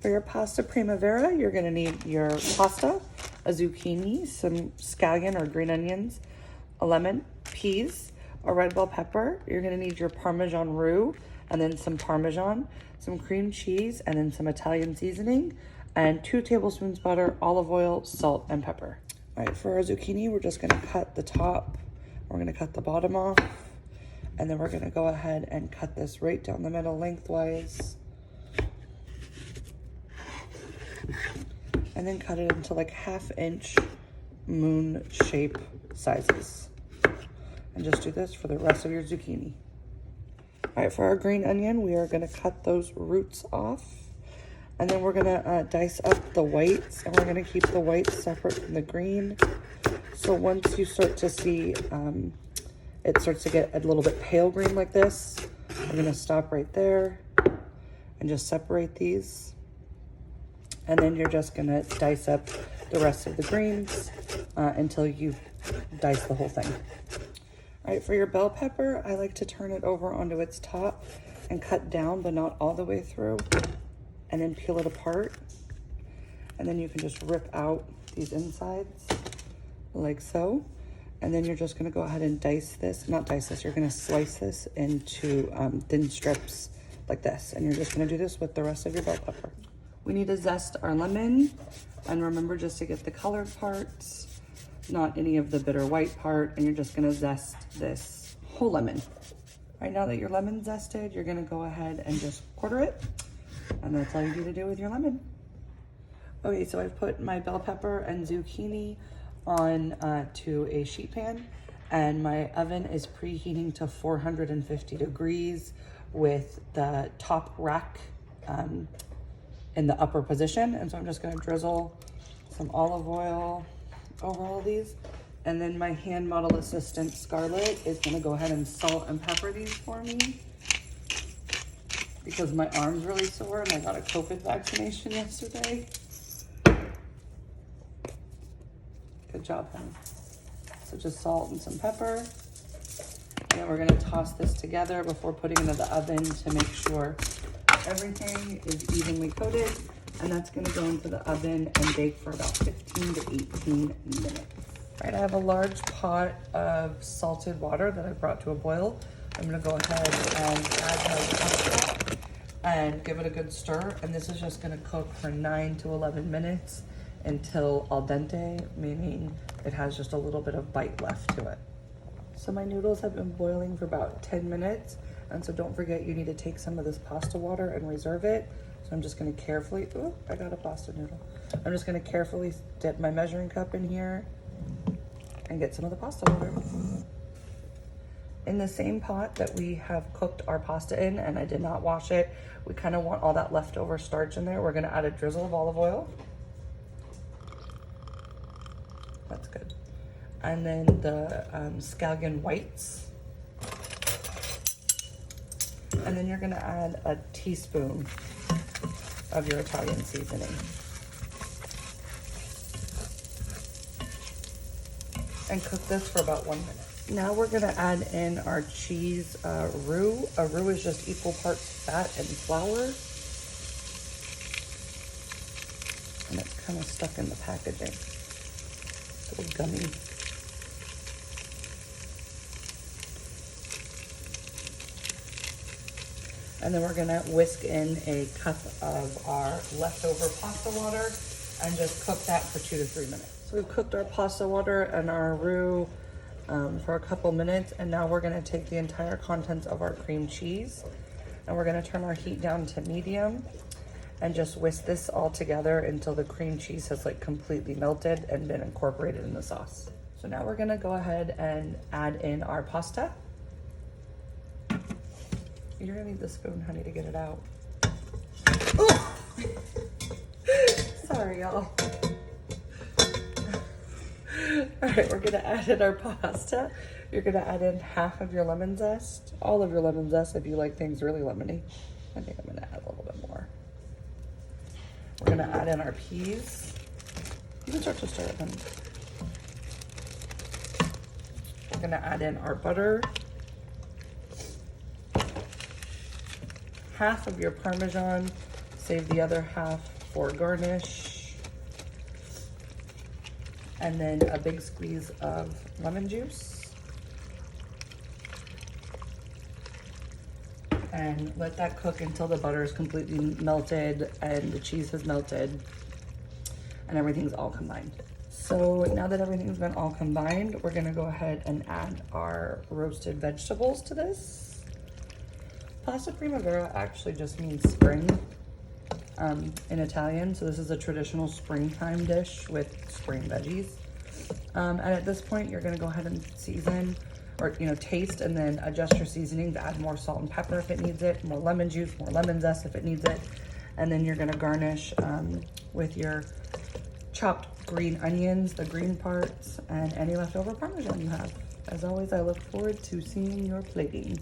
For your pasta primavera, you're gonna need your pasta, a zucchini, some scallion or green onions, a lemon, peas, a red bell pepper. You're gonna need your Parmesan roux, and then some Parmesan, some cream cheese, and then some Italian seasoning, and 2 tablespoons butter, olive oil, salt, and pepper. All right, for our zucchini, we're just gonna cut the top, we're gonna cut the bottom off, and then we're gonna go ahead and cut this right down the middle lengthwise. And then cut it into like 1/2 inch moon shape sizes. And just do this for the rest of your zucchini. All right, for our green onion, we are gonna cut those roots off. And then we're gonna dice up the whites, and we're gonna keep the whites separate from the green. So once you start to see, it starts to get a little bit pale green like this, we're gonna stop right there and just separate these. And then you're just gonna dice up the rest of the greens until you dice the whole thing. All right, for your bell pepper, I like to turn it over onto its top and cut down, but not all the way through, and then peel it apart. And then you can just rip out these insides like so. And then you're just gonna go ahead and dice this, not dice this, you're gonna slice this into thin strips like this. And you're just gonna do this with the rest of your bell pepper. We need to zest our lemon, and remember just to get the colored parts, not any of the bitter white part, and you're just gonna zest this whole lemon. All right, now that your lemon's zested, you're gonna go ahead and just quarter it, and that's all you need to do with your lemon. Okay, so I've put my bell pepper and zucchini on to a sheet pan, and my oven is preheating to 450 degrees with the top rack in the upper position. And so I'm just gonna drizzle some olive oil over all of these. And then my hand model assistant, Scarlett, is gonna go ahead and salt and pepper these for me because my arm's really sore and I got a COVID vaccination yesterday. Good job, honey. So just salt and some pepper. And then we're gonna toss this together before putting it into the oven to make sure everything is evenly coated, and that's gonna go into the oven and bake for about 15 to 18 minutes. All right, I have a large pot of salted water that I brought to a boil. I'm gonna go ahead and add my pasta and give it a good stir, and this is just gonna cook for 9 to 11 minutes until al dente, meaning it has just a little bit of bite left to it. So my noodles have been boiling for about 10 minutes. And so don't forget, you need to take some of this pasta water and reserve it. So I'm just gonna carefully, oh, I got a pasta noodle. I'm just gonna carefully dip my measuring cup in here and get some of the pasta water. In the same pot that we have cooked our pasta in, and I did not wash it, we kind of want all that leftover starch in there. We're gonna add a drizzle of olive oil. That's good. And then the scallion whites. And then you're gonna add a teaspoon of your Italian seasoning. And cook this for about 1 minute. Now we're gonna add in our cheese roux. A roux is just equal parts fat and flour. And it's kind of stuck in the packaging. It's a little gummy. And then we're gonna whisk in a cup of our leftover pasta water and just cook that for 2 to 3 minutes. So we've cooked our pasta water and our roux for a couple minutes, and now we're gonna take the entire contents of our cream cheese and we're gonna turn our heat down to medium and just whisk this all together until the cream cheese has like completely melted and been incorporated in the sauce. So now we're gonna go ahead and add in our pasta. You're gonna need the spoon, honey, to get it out. Oh! Sorry, y'all. All right, we're gonna add in our pasta. You're gonna add in half of your lemon zest, all of your lemon zest if you like things really lemony. I think I'm gonna add a little bit more. We're gonna add in our peas. You can start to stir it, honey. We're gonna add in our butter. Half of your Parmesan, Save the other half for garnish. And then a big squeeze of lemon juice. And let that cook until the butter is completely melted and the cheese has melted and everything's all combined. So now that everything's been all combined, we're gonna go ahead and add our roasted vegetables to this. Pasta Primavera actually just means spring in Italian. So this is a traditional springtime dish with spring veggies. And at this point, you're gonna go ahead and season or, taste and then adjust your seasoning to add more salt and pepper if it needs it, more lemon juice, more lemon zest if it needs it. And then you're gonna garnish with your chopped green onions, the green parts, and any leftover Parmesan you have. As always, I look forward to seeing your plating.